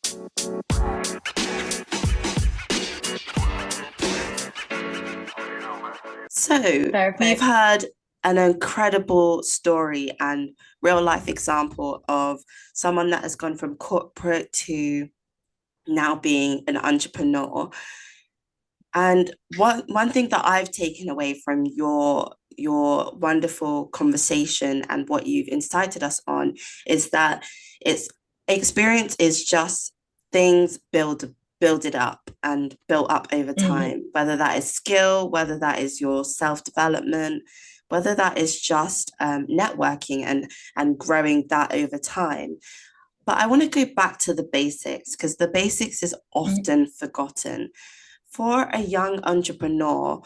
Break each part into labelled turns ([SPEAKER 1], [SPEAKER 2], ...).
[SPEAKER 1] So we've
[SPEAKER 2] Perfect.
[SPEAKER 1] heard an incredible story and real life example of someone that has gone from corporate to now being an entrepreneur. And one thing that I've taken away from your wonderful conversation and what you've incited us on is that it's experience is just things build it up and built up over
[SPEAKER 2] Mhm.
[SPEAKER 1] time, whether that is skill, whether that is your self-development, whether that is just networking and growing that over time. But I want to go back to the basics because the basics is
[SPEAKER 2] Mhm.
[SPEAKER 1] often forgotten. For a young entrepreneur,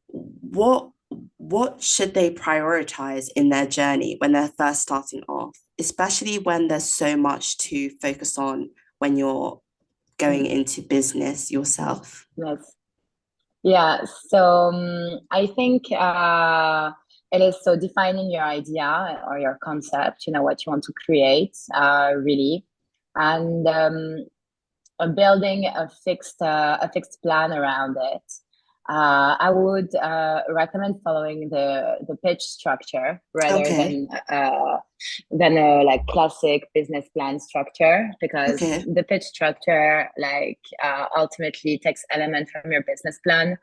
[SPEAKER 1] what what should they prioritize in their journey when they're first starting off, especially when there's so much to focus on when you're going
[SPEAKER 2] Mhm.
[SPEAKER 1] into business yourself?
[SPEAKER 2] Yes. Yeah. So I think it is so defining your idea or your concept, what you want to create, really, and building a fixed plan around it. I would recommend following the pitch structure rather
[SPEAKER 1] Okay.
[SPEAKER 2] than a like classic business plan structure, because
[SPEAKER 1] Okay.
[SPEAKER 2] the pitch structure ultimately takes element from your business plan,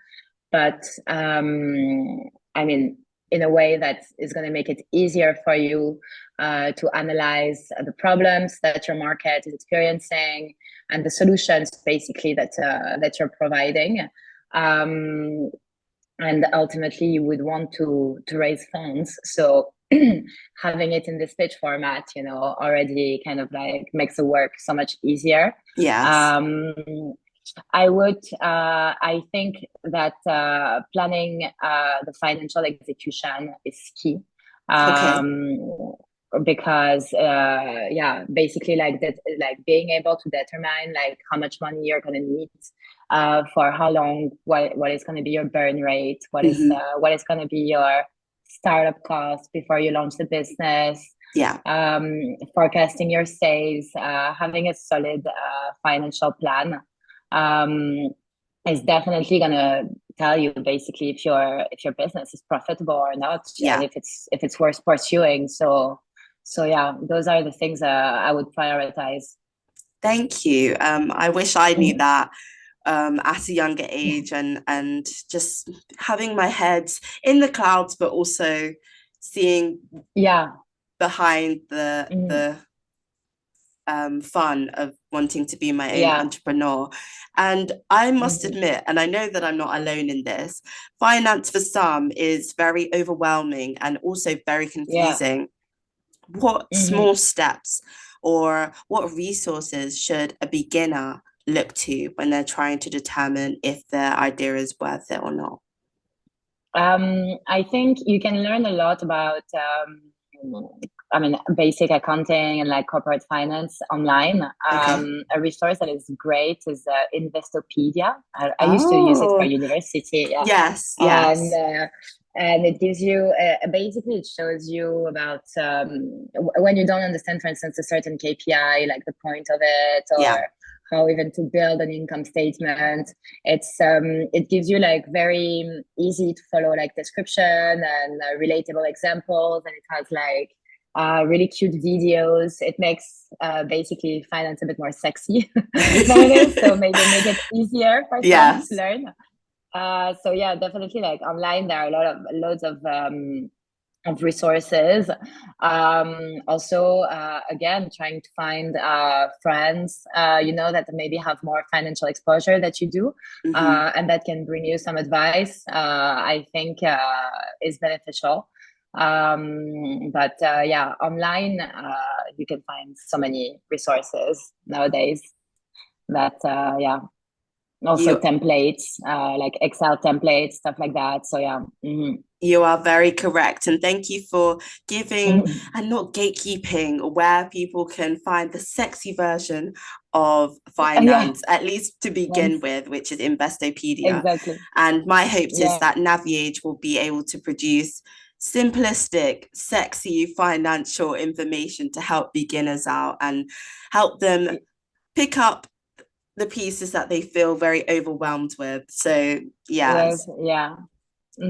[SPEAKER 2] but I mean, in a way that is going to make it easier for you to analyze the problems that your market is experiencing and the solutions basically that you're providing. Um, and ultimately, you would want to raise funds. So having it in this pitch format, already kind of like makes the work so much easier.
[SPEAKER 1] Yes.
[SPEAKER 2] Um, I think that planning the financial execution is key.
[SPEAKER 1] Okay.
[SPEAKER 2] Um, because yeah, basically like that, like being able to determine like how much money you're going to need for how long, what is going to be your burn rate,
[SPEAKER 1] Hmm.
[SPEAKER 2] what is going to be your startup cost before you launch the business,
[SPEAKER 1] Yeah.
[SPEAKER 2] forecasting your sales, having a solid financial plan um, is definitely gonna tell you basically if your business is profitable or not, and
[SPEAKER 1] Yeah.
[SPEAKER 2] if it's worth pursuing. So yeah, those are the things I would prioritize.
[SPEAKER 1] Thank you. I wish I knew
[SPEAKER 2] Mhm.
[SPEAKER 1] that at a younger age and just having my head in the clouds, but also seeing
[SPEAKER 2] Yeah.
[SPEAKER 1] behind
[SPEAKER 2] Mhm.
[SPEAKER 1] the fun of wanting to be my own
[SPEAKER 2] Yeah.
[SPEAKER 1] entrepreneur. And I must
[SPEAKER 2] Mhm.
[SPEAKER 1] admit, and I know that I'm not alone in this, finance for some is very overwhelming and also very
[SPEAKER 2] Yeah.
[SPEAKER 1] confusing. What
[SPEAKER 2] Mhm.
[SPEAKER 1] small steps or what resources should a beginner look to when they're trying to determine if their idea is worth it or not?
[SPEAKER 2] I think you can learn a lot about, basic accounting and like corporate finance online.
[SPEAKER 1] Okay.
[SPEAKER 2] A resource that is great is Investopedia. I used to use it for
[SPEAKER 1] Oh,
[SPEAKER 2] university, yeah,
[SPEAKER 1] yes,
[SPEAKER 2] and
[SPEAKER 1] yes.
[SPEAKER 2] it gives you basically it shows you about when you don't understand, for instance, a certain KPI, like the point of it,
[SPEAKER 1] Yeah.
[SPEAKER 2] or how even to build an income statement. It gives you like very easy to follow like description and relatable examples, and it has like really cute videos. It makes basically finance a bit more sexy than it is, so maybe make it easier for some to
[SPEAKER 1] Yes.
[SPEAKER 2] learn. So yeah, definitely like online there are loads of resources. Also, again, trying to find friends, that maybe have more financial exposure that you do,
[SPEAKER 1] Hmm.
[SPEAKER 2] and that can bring you some advice. I think is beneficial. But yeah, online, you can find so many resources nowadays that yeah, also
[SPEAKER 1] You
[SPEAKER 2] templates, like Excel templates, stuff like that. So yeah.
[SPEAKER 1] You are very correct. And thank you for giving
[SPEAKER 2] Mhm.
[SPEAKER 1] and not gatekeeping where people can find the sexy version of
[SPEAKER 2] Yeah.
[SPEAKER 1] finance, at least to begin
[SPEAKER 2] Yes,
[SPEAKER 1] with, which is Investopedia.
[SPEAKER 2] exactly.
[SPEAKER 1] And my hopes is
[SPEAKER 2] Yeah.
[SPEAKER 1] that Naviage will be able to produce simplistic, sexy financial information to help beginners out and help them pick up the pieces that they feel very overwhelmed with. So yes,
[SPEAKER 2] Yeah.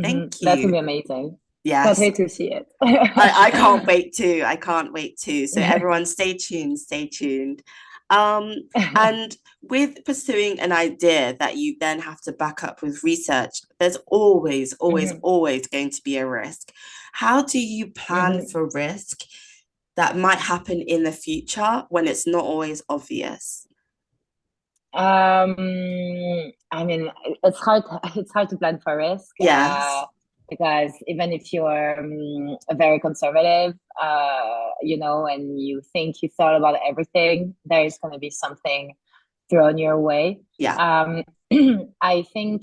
[SPEAKER 1] thank
[SPEAKER 2] That would
[SPEAKER 1] you.
[SPEAKER 2] be amazing. Can't
[SPEAKER 1] Yes,
[SPEAKER 2] wait to see it.
[SPEAKER 1] I can't wait to. I can't wait to. So everyone stay tuned, stay tuned. Um, and with pursuing an idea that you then have to back up with research, there's always, always, always going to be a risk. How do you plan for risk that might happen in the future when it's not always obvious?
[SPEAKER 2] I mean, it's hard to plan for risk,
[SPEAKER 1] Yes.
[SPEAKER 2] because even if you're very conservative, and you think you thought about everything, there is going to be something thrown your way.
[SPEAKER 1] Yeah.
[SPEAKER 2] I think,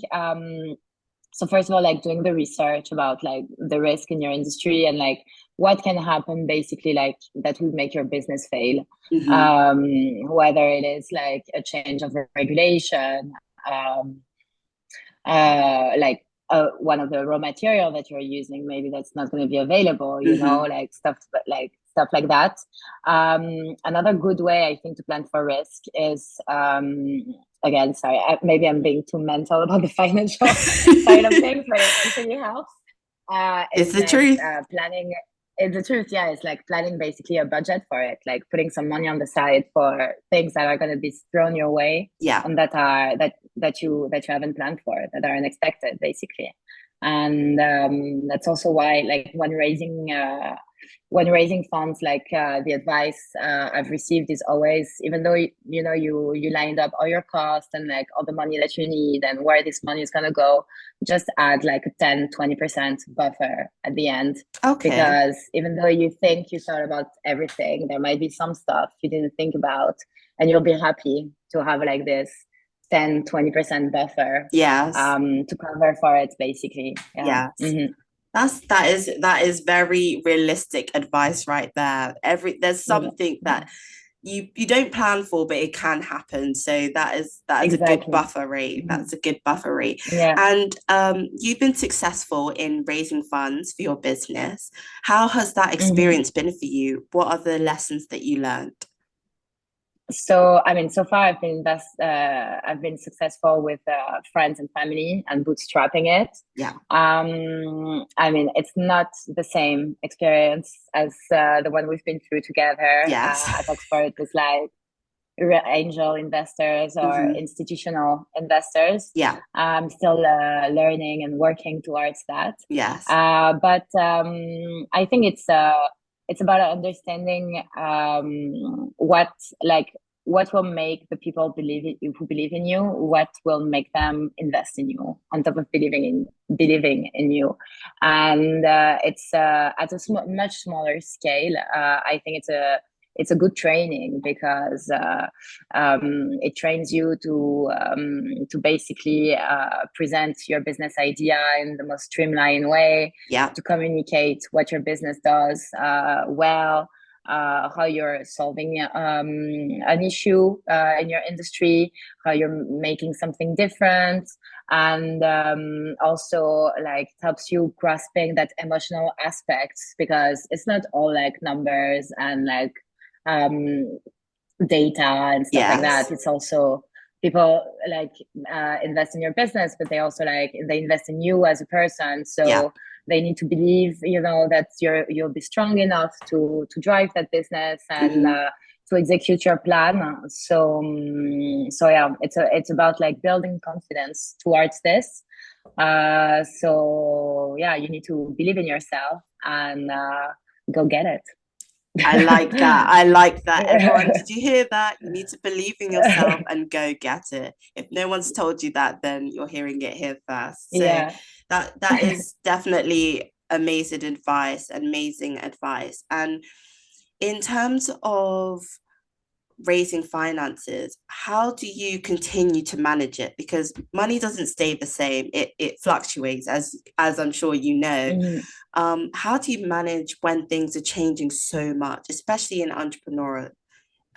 [SPEAKER 2] so first of all, like doing the research about like the risk in your industry and like what can happen basically like that would make your business fail.
[SPEAKER 1] Mm-hmm.
[SPEAKER 2] Whether it is like a change of regulation, um, like one of the raw material that you're using, maybe that's not going to be available,
[SPEAKER 1] Mm-hmm.
[SPEAKER 2] like stuff like that. Another good way I think to plan for risk is, again, sorry, maybe I'm being too mental about the financial side of things, but it usually helps.
[SPEAKER 1] It's
[SPEAKER 2] Is
[SPEAKER 1] the
[SPEAKER 2] like
[SPEAKER 1] truth.
[SPEAKER 2] planning. It's the truth, yeah. It's like planning basically a budget for it, like putting some money on the side for things that are going to be thrown your way
[SPEAKER 1] Yeah.
[SPEAKER 2] and that you haven't planned for, that are unexpected, basically. And that's also why, like, when raising funds, like the advice I've received is always, even though you lined up all your costs and like all the money that you need and where this money is gonna go, just add like a 10-20% buffer at the end.
[SPEAKER 1] Okay.
[SPEAKER 2] Because even though you think you thought about everything, there might be some stuff you didn't think about, and you'll be happy to have like this 10-20% buffer
[SPEAKER 1] Yes.
[SPEAKER 2] to cover for it, basically. Yeah.
[SPEAKER 1] Yes. That is very realistic advice right there. There's
[SPEAKER 2] Yeah.
[SPEAKER 1] something that you don't plan for, but it can happen. So that is a good
[SPEAKER 2] Exactly.
[SPEAKER 1] buffer rate. That's a good buffer rate.
[SPEAKER 2] Yeah.
[SPEAKER 1] And you've been successful in raising funds for your business. How has that experience been for you? What are the lessons that you learned?
[SPEAKER 2] So, I mean, so far I've been successful with friends and family and bootstrapping it.
[SPEAKER 1] Yeah.
[SPEAKER 2] I mean, it's not the same experience as the one we've been through together
[SPEAKER 1] Yes.
[SPEAKER 2] at Oxford with like angel investors or
[SPEAKER 1] Mm-hmm.
[SPEAKER 2] institutional investors.
[SPEAKER 1] Yeah.
[SPEAKER 2] I'm still learning and working towards that.
[SPEAKER 1] Yes.
[SPEAKER 2] But I think it's about understanding what will make the people who believe in you, what will make them invest in you on top of believing in you. And it's at a much smaller scale. I think it's a good training because it trains you to basically present your business idea in the most streamlined way,
[SPEAKER 1] Yeah.
[SPEAKER 2] to communicate what your business does well, how you're solving an issue in your industry, how you're making something different, and also like it helps you grasping that emotional aspects, because it's not all like numbers and like um, data and stuff like
[SPEAKER 1] Yes.
[SPEAKER 2] that. It's also people like invest in your business, but they also like they invest in you as a person.
[SPEAKER 1] Yeah.
[SPEAKER 2] So they need to believe, that you'll be strong enough to drive that business and
[SPEAKER 1] Mm-hmm.
[SPEAKER 2] to execute your plan. So yeah, it's about like building confidence towards this. So yeah, you need to believe in yourself and go get it.
[SPEAKER 1] I like that. I like that. Everyone, did you hear that? You need to believe in yourself and go get it. If no one's told you that, then you're hearing it here first. So
[SPEAKER 2] Yeah.
[SPEAKER 1] that is definitely amazing advice. And in terms of raising finances, how do you continue to manage it? Because money doesn't stay the same. It fluctuates, as I'm sure you know.
[SPEAKER 2] Mhm.
[SPEAKER 1] How do you manage when things are changing so much, especially in entrepreneurial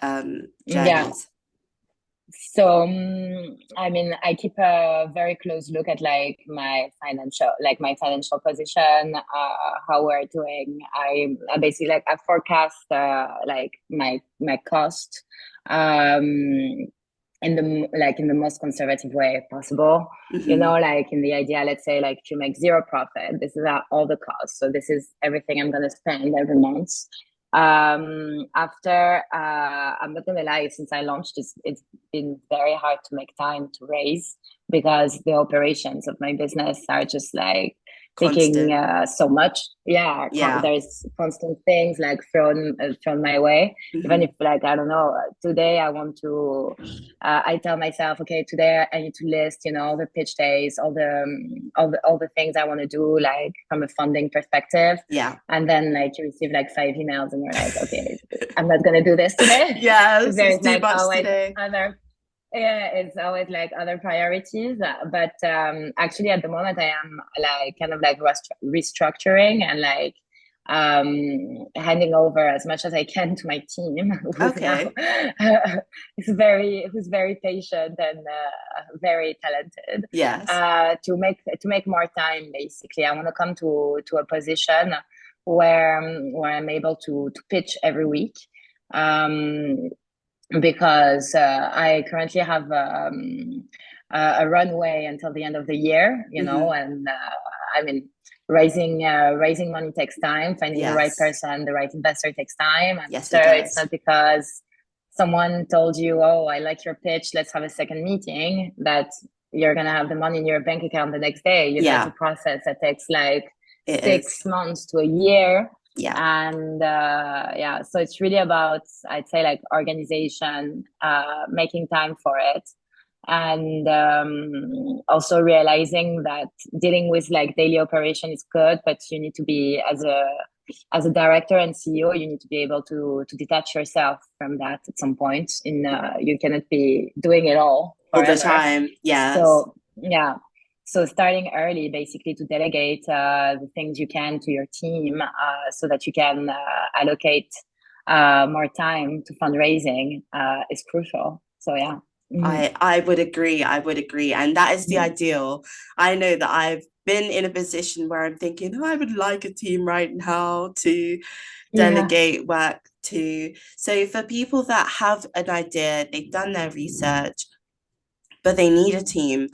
[SPEAKER 2] Yeah.
[SPEAKER 1] journeys?
[SPEAKER 2] So, I mean, I keep a very close look at like my financial position, how we're doing. I basically like I forecast like my cost um, in the most conservative way possible.
[SPEAKER 1] Mm-hmm.
[SPEAKER 2] Like in the idea, let's say like you make zero profit, this is all the costs, so this is everything I'm going to spend every month. After I'm not gonna lie, since I launched this, it's been very hard to make time to raise, because the operations of my business are just like taking so much. There's constant things like thrown my way.
[SPEAKER 1] Mm-hmm.
[SPEAKER 2] Even if, like, I don't know, today I want to I tell myself, okay, today I need to list, all the pitch days, all the things I want to do, like from a funding perspective. And then like you receive like 5 emails and you're like, okay, I'm not gonna do this today.
[SPEAKER 1] Yes,
[SPEAKER 2] there's
[SPEAKER 1] like
[SPEAKER 2] always it's always like other priorities. But actually at the moment I am like kind of like restructuring and like handing over as much as I can to my team, who's very patient and very talented.
[SPEAKER 1] Yes.
[SPEAKER 2] To make more time, basically. I want to come to a position where I'm able to pitch every week. Because I currently have a runway until the end of the year, and I mean, raising money takes time. Finding the right person, the right investor takes time. And so it's not because someone told you, oh, I like your pitch, let's have a second meeting, that you're going to have the money in your bank account the next day. It's a process that takes like 6 months to a year. And so it's really about, I'd say, like organization, making time for it, and also realizing that dealing with like daily operation is good, but you need to be, as a director and CEO, you need to be able to detach yourself from that at some point. You cannot be doing it all forever.
[SPEAKER 1] All the time.
[SPEAKER 2] So starting early, basically, to delegate the things you can to your team, so that you can allocate more time to fundraising is crucial. So yeah.
[SPEAKER 1] Mm-hmm. I would agree. And that is the ideal. I know that I've been in a position where I'm thinking, I would like a team right now to delegate work to. So for people that have an idea, they've done their research, but they need a team,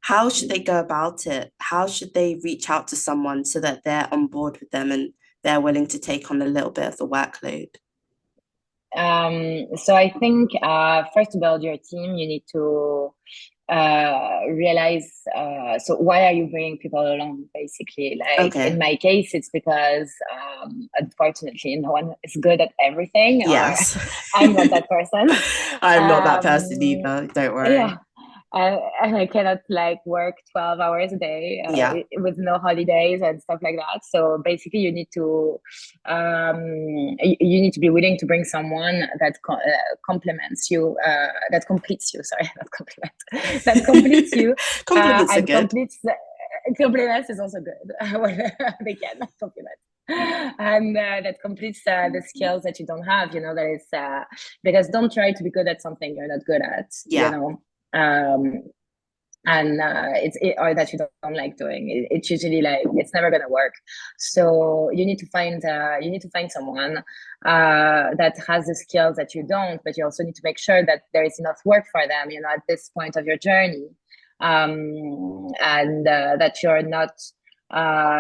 [SPEAKER 1] how should they go about it? How should they reach out to someone so that they're on board with them and they're willing to take on a little bit of the workload?
[SPEAKER 2] So I think first, to build your team, you need to realize, so why are you bringing people along, basically? Like in my case, it's because unfortunately no one is good at everything.
[SPEAKER 1] Yes.
[SPEAKER 2] I'm not that person.
[SPEAKER 1] I'm not that person either, don't worry.
[SPEAKER 2] And I cannot like work 12 hours a day with no holidays and stuff like that. So basically you need to be willing to bring someone that complements you, that completes you. Sorry, not compliment. That completes you.
[SPEAKER 1] Compliments are good.
[SPEAKER 2] Compliments is also good. They can compliment. And that completes the skills that you don't have. That is because don't try to be good at something you're not good at. Or that you don't like doing. It's usually like it's never gonna work. So you need to find someone that has the skills that you don't, but you also need to make sure that there is enough work for them, at this point of your journey, and that you're not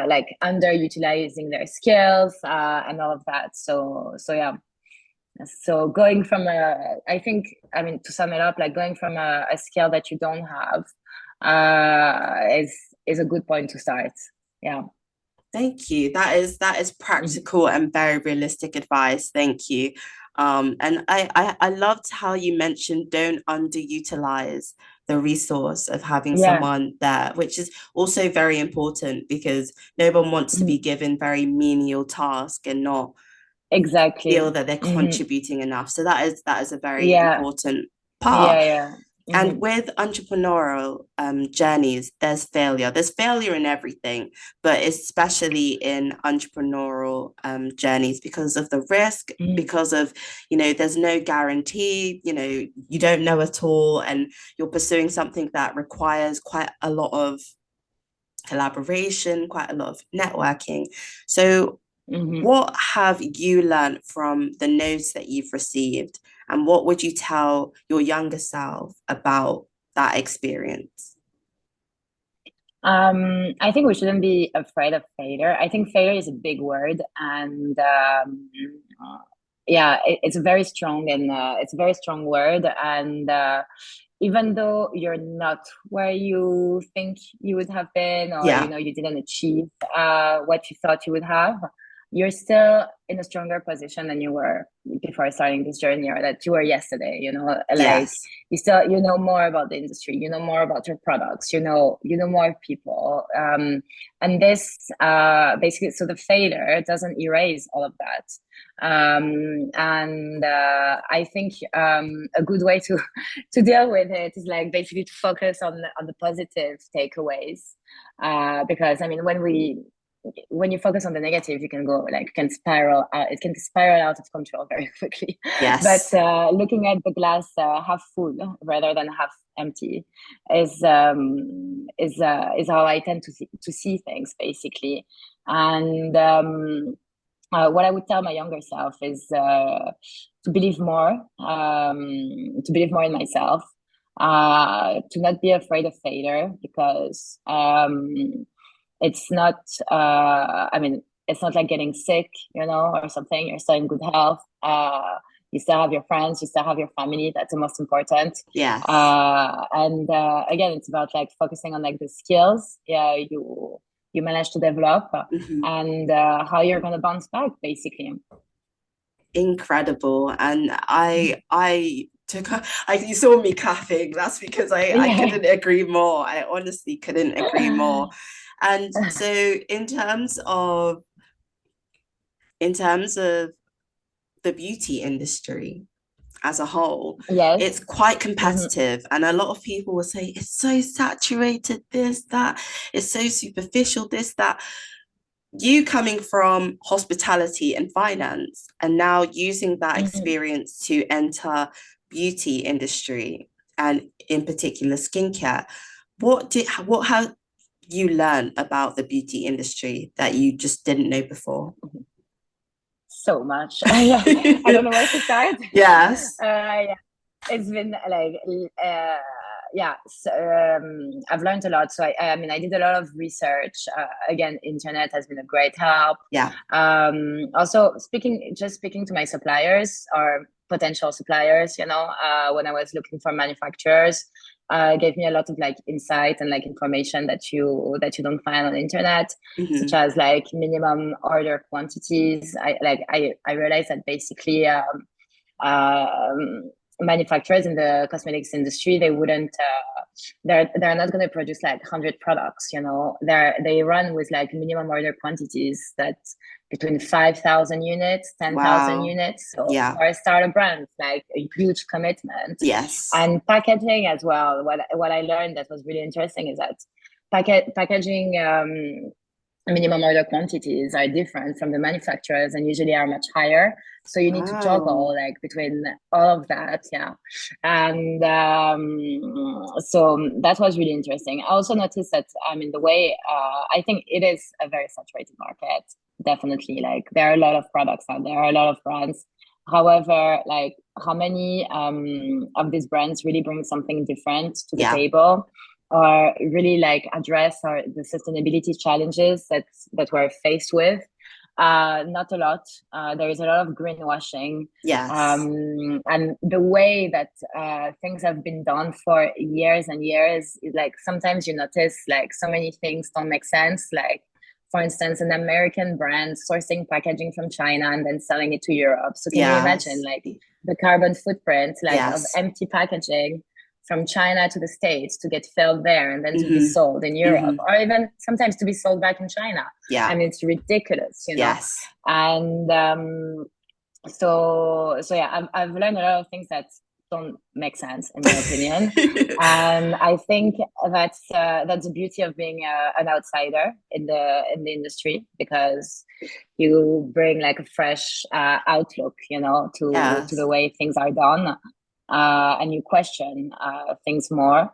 [SPEAKER 2] like underutilizing their skills and all of that. So yeah. So going from to sum it up, like going from a skill that you don't have is a good point to start. Yeah.
[SPEAKER 1] Thank you. That is practical and very realistic advice. Thank you. And I loved how you mentioned don't underutilize the resource of having someone there, which is also very important, because no one wants to be given very menial task and not feel that they're contributing enough. So that is a very important part. And with entrepreneurial journeys, there's failure in everything, but especially in entrepreneurial journeys, because of the risk, because of there's no guarantee, you don't know at all, and you're pursuing something that requires quite a lot of collaboration, quite a lot of networking. So what have you learned from the no's that you've received, And what would you tell your younger self about that experience?
[SPEAKER 2] I think we shouldn't be afraid of failure. I think failure is a big word, and yeah, it's a very strong and it's a very strong word. And even though you're not where you think you would have been, or
[SPEAKER 1] Yeah.
[SPEAKER 2] you didn't achieve what you thought you would have, you're still in a stronger position than you were before starting this journey, or that you were yesterday. Like
[SPEAKER 1] Yes.
[SPEAKER 2] you know more about the industry, you know more about your products, you know more people, and this basically, so the failure doesn't erase all of that. And I think a good way to deal with it is like basically to focus on the positive takeaways, because I mean, when you focus on the negative, you can go like, can spiral it can spiral out of control very quickly. But
[SPEAKER 1] Yes.
[SPEAKER 2] looking at the glass half full rather than half empty is how I tend to see things, basically. And what I would tell my younger self is to believe more, in myself, to not be afraid of failure, because it's not I mean, it's not like getting sick, or something. You're still in good health. You still have your friends, you still have your family. That's the most important.
[SPEAKER 1] Yes.
[SPEAKER 2] And again, it's about like focusing on like the skills, yeah, you manage to develop,
[SPEAKER 1] Mm-hmm.
[SPEAKER 2] and how you're going to bounce back, basically.
[SPEAKER 1] Incredible. And I took you saw me clapping. That's because I
[SPEAKER 2] Yeah.
[SPEAKER 1] couldn't agree more. I honestly couldn't agree more. And so in terms of the beauty industry as a whole,
[SPEAKER 2] Yes.
[SPEAKER 1] it's quite
[SPEAKER 2] Mm-hmm.
[SPEAKER 1] competitive. And a lot of people will say it's so saturated, this, that, it's so superficial, this, that. You coming from hospitality and finance and now using that
[SPEAKER 2] Mm-hmm.
[SPEAKER 1] experience to enter beauty industry and in particular skincare, what have you learned about the beauty industry that you just didn't know before?
[SPEAKER 2] So much. Yeah. I don't know where to start.
[SPEAKER 1] Yes.
[SPEAKER 2] Yeah. It's been like yeah, so, I've learned a lot. So I mean, I did a lot of research. Again, internet has been a great help.
[SPEAKER 1] Yeah.
[SPEAKER 2] Also speaking to my suppliers or potential suppliers, when I was looking for manufacturers, gave me a lot of like insight and like information that you don't find on the internet, such
[SPEAKER 1] Mm-hmm.
[SPEAKER 2] as like minimum order quantities. I realized that basically um, manufacturers in the cosmetics industry, they wouldn't they're not going to produce like 100 products. They run with like minimum order quantities that's between 5,000 units, 10,000
[SPEAKER 1] Wow.
[SPEAKER 2] units. So
[SPEAKER 1] Yeah.
[SPEAKER 2] for a startup brand, it's like a huge commitment.
[SPEAKER 1] Yes.
[SPEAKER 2] And packaging as well, what I learned that was really interesting is that packaging minimum order quantities are different from the manufacturers and usually are much higher. So you need to
[SPEAKER 1] Wow.
[SPEAKER 2] juggle like between all of that, yeah. And so that was really interesting. I also noticed that the way I think it is a very saturated market. Definitely, like there are a lot of products out there, a lot of brands. However, like how many of these brands really bring something different to the
[SPEAKER 1] Yeah.
[SPEAKER 2] table, or really like address the sustainability challenges that we're faced with? Not a lot. There is a lot of greenwashing,
[SPEAKER 1] Yes.
[SPEAKER 2] and the way that things have been done for years and years, like sometimes you notice like so many things don't make sense. Like, for instance, an American brand sourcing packaging from China and then selling it to Europe. So can you imagine
[SPEAKER 1] Yes.
[SPEAKER 2] like the carbon footprint, like of
[SPEAKER 1] Yes.
[SPEAKER 2] empty packaging from China to the States to get filled there and then to be
[SPEAKER 1] Mm-hmm.
[SPEAKER 2] sold in Europe,
[SPEAKER 1] Mm-hmm.
[SPEAKER 2] or even sometimes to be sold back in China? I
[SPEAKER 1] Yeah.
[SPEAKER 2] mean, it's ridiculous.
[SPEAKER 1] Yes.
[SPEAKER 2] And so yeah, I've learned a lot of things that don't make sense in my opinion. And I think that's the beauty of being an outsider in the industry, because you bring like a fresh outlook, to
[SPEAKER 1] Yes.
[SPEAKER 2] the way things are done, and you question things more.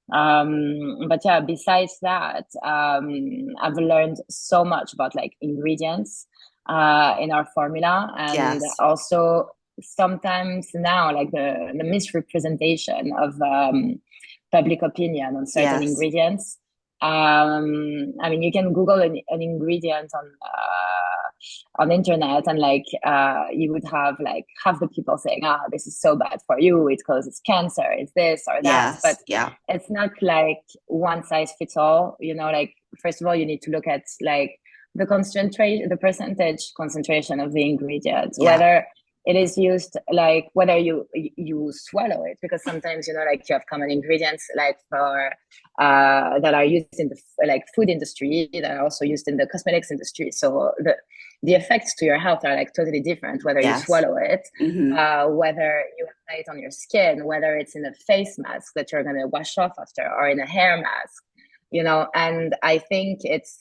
[SPEAKER 2] But yeah, besides that, I've learned so much about like ingredients in our formula, and
[SPEAKER 1] Yes.
[SPEAKER 2] also sometimes now like the misrepresentation of public opinion on certain
[SPEAKER 1] Yes.
[SPEAKER 2] ingredients. I mean, you can Google an ingredient on internet, and like you would have like half the people saying, "Ah, this is so bad for you. It causes cancer. It's this or that." But
[SPEAKER 1] Yes. Yeah.
[SPEAKER 2] it's not like one size fits all. You know, like first of all, you need to look at like the percentage concentration of the ingredient,
[SPEAKER 1] Yeah.
[SPEAKER 2] whether it is used, like whether you swallow it, because sometimes, you know, like you have common ingredients like for that are used in the like food industry that are also used in the cosmetics industry. So the effects to your health are like totally different whether you
[SPEAKER 1] Yes.
[SPEAKER 2] swallow it,
[SPEAKER 1] Mm-hmm.
[SPEAKER 2] whether you apply it on your skin, whether it's in a face mask that you're going to wash off after, or in a hair mask, you know. And I think it's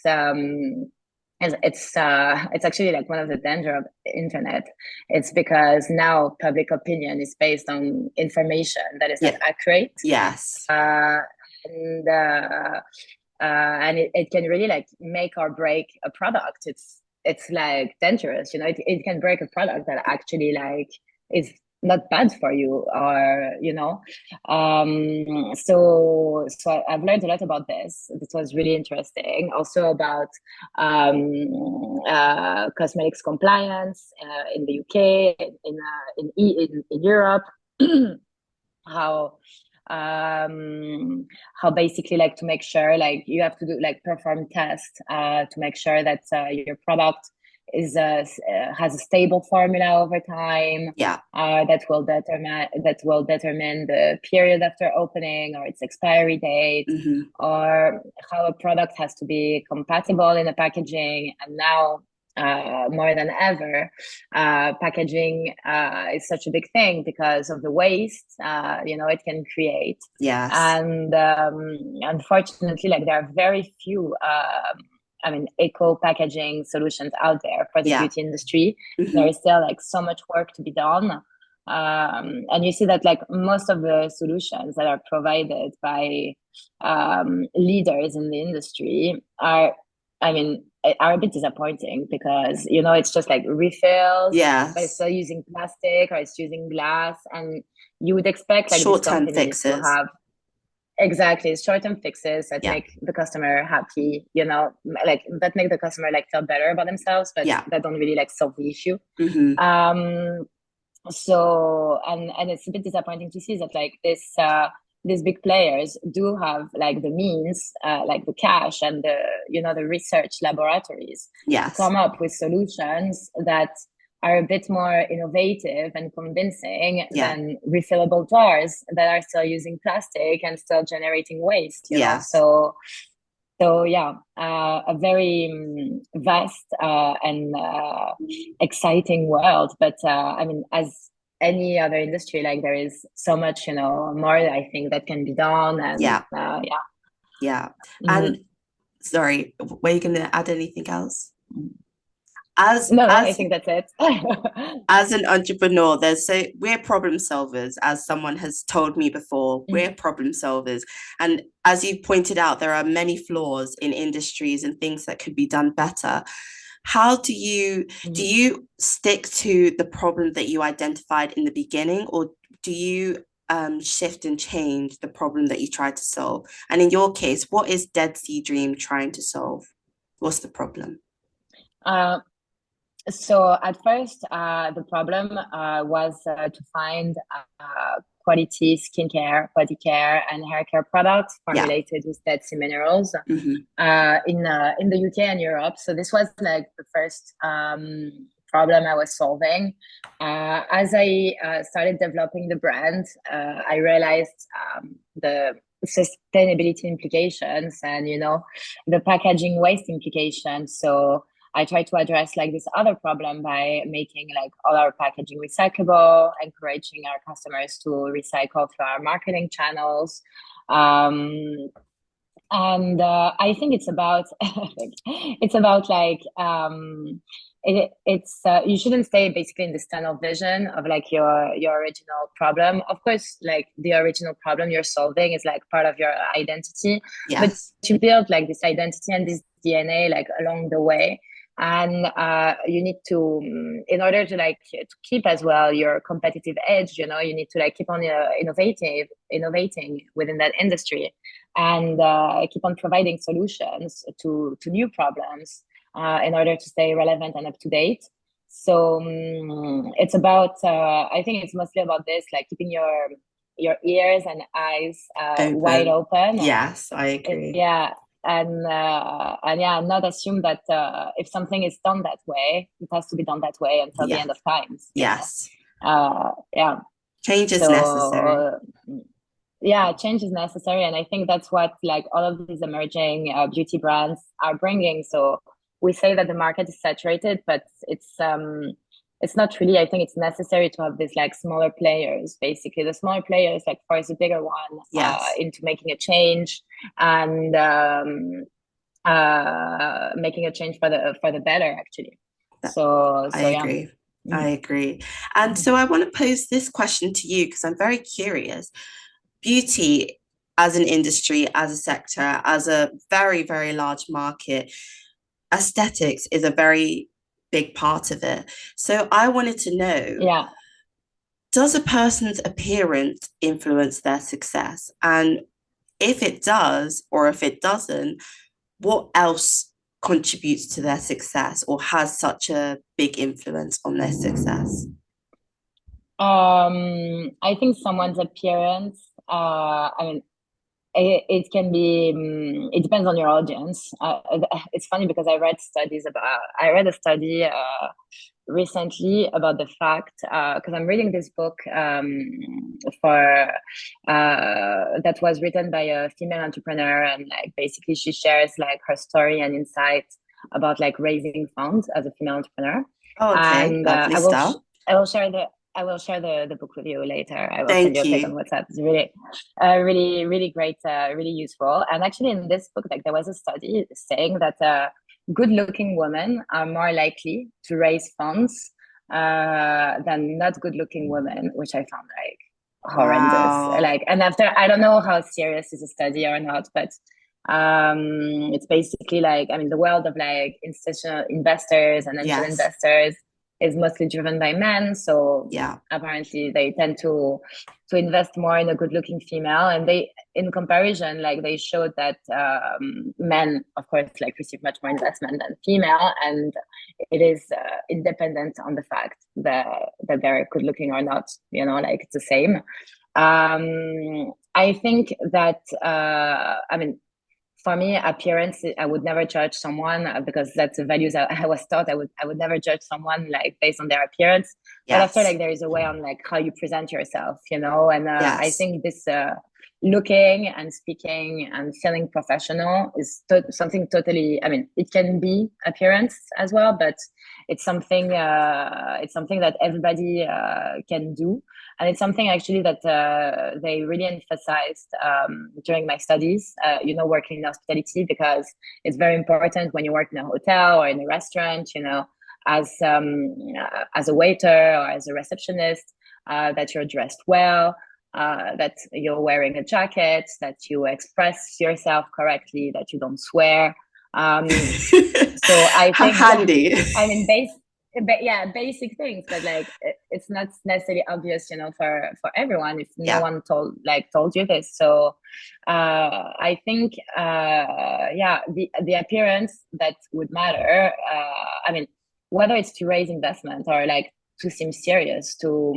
[SPEAKER 2] actually like one of the danger of the internet. It's because now public opinion is based on information that is not
[SPEAKER 1] Yeah.
[SPEAKER 2] accurate,
[SPEAKER 1] Yes.
[SPEAKER 2] uh, and it can really like make or break a product. It's like dangerous, you know. It can break a product that actually like is not bad for you, or you know. So I've learned a lot about this. This was really interesting. Also about cosmetics compliance in the UK, in Europe. how how basically like to make sure like you have to do like perform tests to make sure that your product is has a stable formula over time,
[SPEAKER 1] Yeah.
[SPEAKER 2] that will determine the period after opening or its expiry date,
[SPEAKER 1] Mm-hmm.
[SPEAKER 2] or how a product has to be compatible in the packaging. And now more than ever, packaging is such a big thing because of the waste, you know, it can create.
[SPEAKER 1] Yes.
[SPEAKER 2] And unfortunately, like there are very few, I mean, eco packaging solutions out there for the
[SPEAKER 1] Yeah.
[SPEAKER 2] beauty industry. There
[SPEAKER 1] Mm-hmm.
[SPEAKER 2] is still like so much work to be done. And you see that like most of the solutions that are provided by leaders in the industry I mean, are a bit disappointing, because you know it's just like refills, but it's
[SPEAKER 1] Yes.
[SPEAKER 2] still using plastic or it's using glass, and you would expect like these
[SPEAKER 1] Short-term
[SPEAKER 2] companies to
[SPEAKER 1] fixes.
[SPEAKER 2] have exactly short-term fixes that
[SPEAKER 1] Yeah.
[SPEAKER 2] make the customer happy, you know, like that make the customer like feel better about themselves, but
[SPEAKER 1] Yeah.
[SPEAKER 2] that don't really like solve the issue.
[SPEAKER 1] Mm-hmm.
[SPEAKER 2] So and it's a bit disappointing to see that like these big players do have like the means, like the cash and the, you know, the research laboratories to
[SPEAKER 1] Yes.
[SPEAKER 2] come up with solutions that are a bit more innovative and convincing
[SPEAKER 1] Yeah.
[SPEAKER 2] than refillable jars that are still using plastic and still generating waste, you know.
[SPEAKER 1] Yes.
[SPEAKER 2] So yeah, a very vast and exciting world. But I mean, as any other industry, like there is so much, you know, more I think that can be done. And
[SPEAKER 1] Yeah.
[SPEAKER 2] yeah.
[SPEAKER 1] Yeah.
[SPEAKER 2] Mhm.
[SPEAKER 1] And sorry, were you going to add anything else? As
[SPEAKER 2] No, I
[SPEAKER 1] as
[SPEAKER 2] think that's it.
[SPEAKER 1] as an entrepreneur, we're problem solvers, as someone has told me before. We're problem solvers. And as you pointed out, there are many flaws in industries and things that could be done better. How do you stick to the problem that you identified in the beginning, or do you shift and change the problem that you tried to solve? And in your case, what is Dead Sea Dream trying to solve? What's the problem?
[SPEAKER 2] uh, So at first, the problem was to find quality skincare, body care, and hair care products
[SPEAKER 1] Yeah.
[SPEAKER 2] formulated with Dead Sea minerals
[SPEAKER 1] Mm-hmm.
[SPEAKER 2] in the UK and Europe. So this was like the first problem I was solving. As I started developing the brand, I realized the sustainability implications and, you know, the packaging waste implications. So I try to address like this other problem by making like all our packaging recyclable, encouraging our customers to recycle through our marketing channels. And I think it's about like it's you shouldn't stay basically in this tunnel vision of like your original problem. Of course, like the original problem you're solving is like part of your identity, but
[SPEAKER 1] Yes.
[SPEAKER 2] you build like this identity and this DNA like along the way. And you need to, in order to like to keep as well your competitive edge, you need to like keep on innovating within that industry, and keep on providing solutions to new problems in order to stay relevant and up to date. So it's about, I think it's mostly about this, like keeping your ears and eyes wide open.
[SPEAKER 1] Yes, I agree.
[SPEAKER 2] And not assume that if something is done that way, it has to be done that way until the end of times.
[SPEAKER 1] Yes.
[SPEAKER 2] Change
[SPEAKER 1] is necessary.
[SPEAKER 2] Change is necessary, and I think that's what like all of these emerging beauty brands are bringing. So we say that the market is saturated, but it's not really. I think it's necessary to have this like smaller players, basically the smaller players like force a bigger one into making a change and making a change for the better, actually.
[SPEAKER 1] I agree. I agree. And so I want to pose this question to you because I'm very curious. Beauty as an industry, as a sector, as a very, very large market, aesthetics is a very big part of it. So I wanted to know, does a person's appearance influence their success? And if it does, or if it doesn't, what else contributes to their success or has such a big influence on their success?
[SPEAKER 2] I think someone's appearance, I mean, it can be, it depends on your audience. It's funny because I read a study recently about the fact, because I'm reading this book for that was written by a female entrepreneur, and like basically she shares like her story and insights about like raising funds as a female entrepreneur.
[SPEAKER 1] And lovely stuff.
[SPEAKER 2] I will share the book with you later. I will send you a pic on WhatsApp. It's really, really great, really useful. And actually in this book, like there was a study saying that good-looking women are more likely to raise funds than not good-looking women, which I found like horrendous.
[SPEAKER 1] Wow.
[SPEAKER 2] Like, and after, I don't know how serious is a study or not, but it's basically like, I mean, the world of like institutional investors and angel investors is mostly driven by men. So apparently they tend to invest more in a good-looking female, and they, in comparison, like they showed that men, of course, like receive much more investment than female, and it is independent on the fact that they're good-looking or not. Like it's the same. I think that I mean, for me, appearance, I would never judge someone because that's the values I was taught. I would never judge someone like based on their appearance. But I feel like there is a way on like how you present yourself, and I think this looking and speaking and feeling professional is something totally, I mean, it can be appearance as well, but it's something that everybody can do. And it's something actually that they really emphasized during my studies, working in hospitality, because it's very important when you work in a hotel or in a restaurant, as a waiter or as a receptionist, that you're dressed well, that you're wearing a jacket, that you express yourself correctly, that you don't swear. So I think
[SPEAKER 1] how handy.
[SPEAKER 2] I mean, basic things, but like it's not necessarily obvious, for everyone if no one told you this. So I think the appearance that would matter. I mean, whether it's to raise investment or like to seem serious to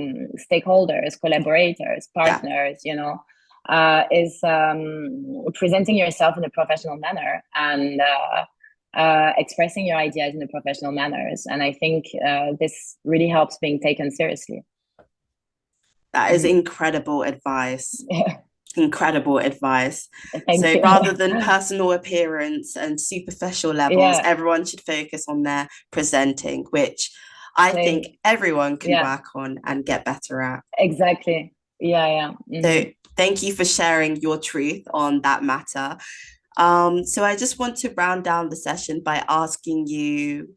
[SPEAKER 2] stakeholders, collaborators, partners, is presenting yourself in a professional manner and expressing your ideas in a professional manners. And I think this really helps being taken seriously.
[SPEAKER 1] That is incredible advice. Incredible advice.
[SPEAKER 2] Thank you.
[SPEAKER 1] Rather than personal appearance and superficial levels, everyone should focus on their presenting, which I think everyone can work on and get better at.
[SPEAKER 2] Exactly. Mm-hmm.
[SPEAKER 1] So thank you for sharing your truth on that matter. So I just want to round down the session by asking you,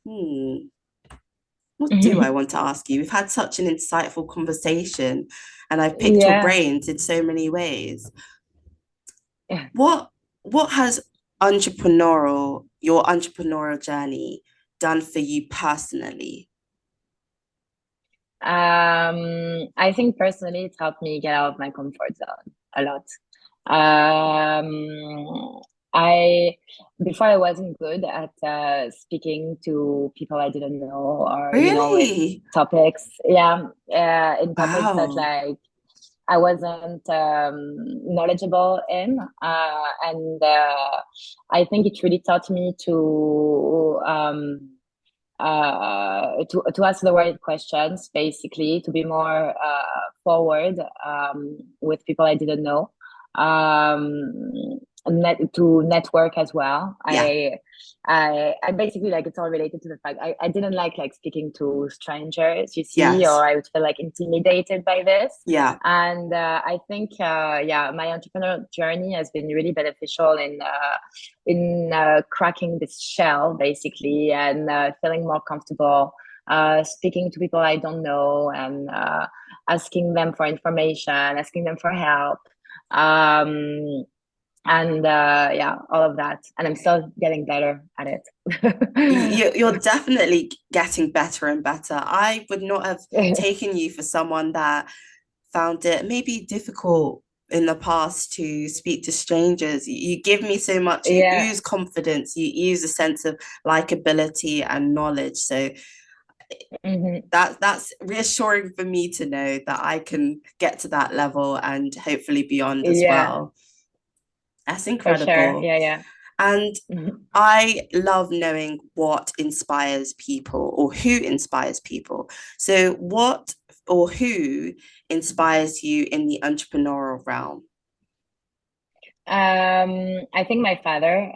[SPEAKER 1] what do I want to ask you? We've had such an insightful conversation and I've picked your brains in so many ways. What has your entrepreneurial journey done for you personally?
[SPEAKER 2] I think personally it helped me get out of my comfort zone a lot. Um, I Before I wasn't good at speaking to people I didn't know, or with
[SPEAKER 1] Really?
[SPEAKER 2] topics. In topics that
[SPEAKER 1] Wow.
[SPEAKER 2] like I wasn't knowledgeable in, and I think it really taught me to ask the right questions, basically, to be more forward with people I didn't know, to network as well.
[SPEAKER 1] Yeah.
[SPEAKER 2] I basically, like, it's all related to the fact I didn't like speaking to strangers, you see,
[SPEAKER 1] Yes.
[SPEAKER 2] or I would feel like intimidated by this.
[SPEAKER 1] Yeah.
[SPEAKER 2] And I think, my entrepreneurial journey has been really beneficial in cracking this shell, basically, and feeling more comfortable speaking to people I don't know, and asking them for information, asking them for help. Um, and all of that. And I'm still getting better at it.
[SPEAKER 1] You're definitely getting better and better. I would not have taken you for someone that found it maybe difficult in the past to speak to strangers. You give me so much, you
[SPEAKER 2] Yeah.
[SPEAKER 1] ooze confidence, you use a sense of likability and knowledge. So
[SPEAKER 2] Mm-hmm.
[SPEAKER 1] that's reassuring for me to know that I can get to that level and hopefully beyond as
[SPEAKER 2] Yeah,
[SPEAKER 1] well. That's
[SPEAKER 2] for sure.
[SPEAKER 1] incredible.
[SPEAKER 2] Yeah, yeah.
[SPEAKER 1] And
[SPEAKER 2] Mm-hmm.
[SPEAKER 1] I love knowing what inspires people or who inspires people. So, what or who inspires you in the entrepreneurial realm?
[SPEAKER 2] I think my father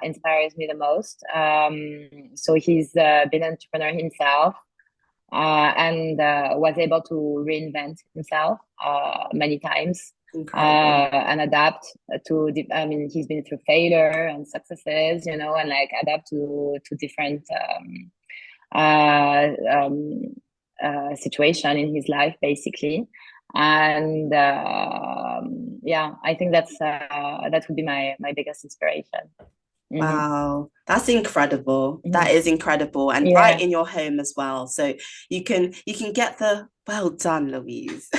[SPEAKER 2] inspires me the most. So he's been an entrepreneur himself, and was able to reinvent himself many times,
[SPEAKER 1] Incredible.
[SPEAKER 2] and adapt I mean, he's been through failure and successes, and like adapt to different uh, um, situation in his life, basically. And I think that would be my biggest inspiration. Mm-hmm.
[SPEAKER 1] Wow, that's incredible. That
[SPEAKER 2] Mm-hmm.
[SPEAKER 1] is incredible, and right
[SPEAKER 2] Yeah.
[SPEAKER 1] in your home as well. So you can get the well done, Louise,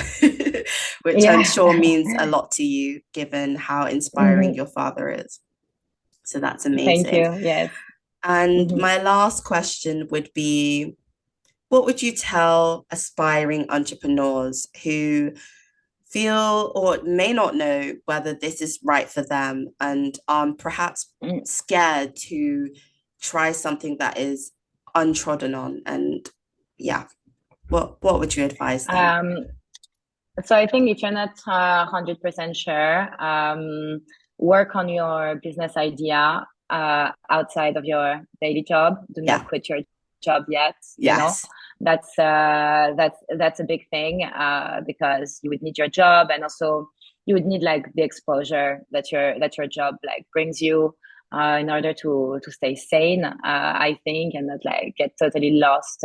[SPEAKER 1] which I'm
[SPEAKER 2] Yeah.
[SPEAKER 1] sure means a lot to you, given how inspiring
[SPEAKER 2] Mm-hmm.
[SPEAKER 1] your father is. So that's
[SPEAKER 2] Thank
[SPEAKER 1] amazing.
[SPEAKER 2] you. Yes.
[SPEAKER 1] And
[SPEAKER 2] Mm-hmm.
[SPEAKER 1] my last question would be, what would you tell aspiring entrepreneurs who feel or may not know whether this is right for them and perhaps
[SPEAKER 2] Mm.
[SPEAKER 1] scared to try something that is untrodden on? And yeah, what would you advise them?
[SPEAKER 2] Um, so I think if you're not 100% sure, work on your business idea outside of your daily job. Do
[SPEAKER 1] Yeah.
[SPEAKER 2] not quit your job yet.
[SPEAKER 1] Yes.
[SPEAKER 2] That's a big thing, because you would need your job, and also you would need like the exposure that your job like brings you, in order to stay sane, I think, and not like get totally lost.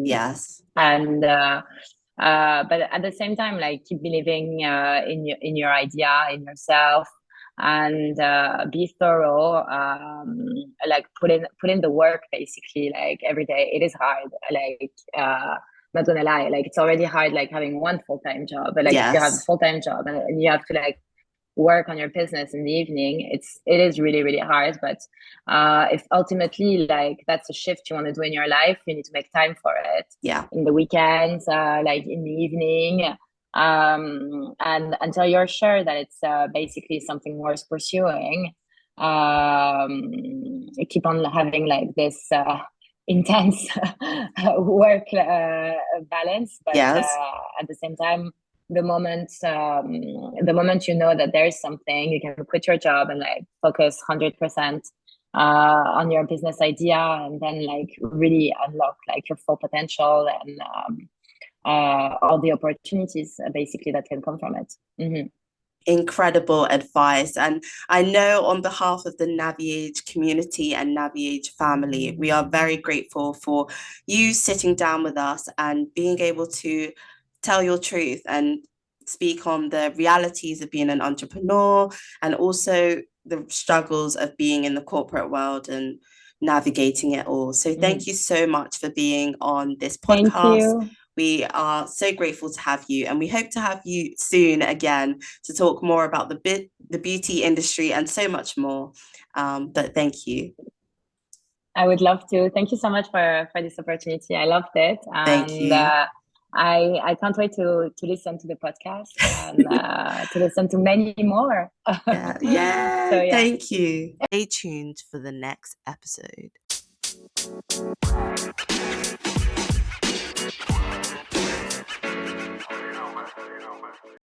[SPEAKER 1] Yes.
[SPEAKER 2] And But at the same time, like, keep believing in your idea, in yourself, and be thorough. Like, put in the work, basically, like, every day. It is hard, like, not gonna lie, like, it's already hard, like, having one full-time job, but like, if you have a
[SPEAKER 1] Yes.
[SPEAKER 2] full-time job, and you have to like work on your business in the evening, it is really, really hard. But if ultimately, like, that's a shift you want to do in your life, you need to make time for it
[SPEAKER 1] Yeah.
[SPEAKER 2] in the weekends, like in the evening, and until you're sure that it's basically something worth pursuing. Keep on having like this intense work balance, but
[SPEAKER 1] Yes.
[SPEAKER 2] at the same time, the moment you know that there is something, you can quit your job and like focus 100% on your business idea, and then like really unlock like your full potential, and all the opportunities, basically, that can come from it. Mm-hmm.
[SPEAKER 1] Incredible advice. And I know on behalf of the Naviage community and Naviage family, we are very grateful for you sitting down with us and being able to tell your truth and speak on the realities of being an entrepreneur, and also the struggles of being in the corporate world and navigating it all. So thank you so much for being on this podcast.
[SPEAKER 2] Thank you.
[SPEAKER 1] We are so grateful to have you, and we hope to have you soon again to talk more about the beauty industry and so much more. But thank you.
[SPEAKER 2] I would love to. Thank you so much for this opportunity. I loved it.
[SPEAKER 1] Thank you.
[SPEAKER 2] I can't wait to listen to the podcast and to listen to many more.
[SPEAKER 1] Yeah.
[SPEAKER 2] So, yeah.
[SPEAKER 1] Thank you. Stay tuned for the next episode.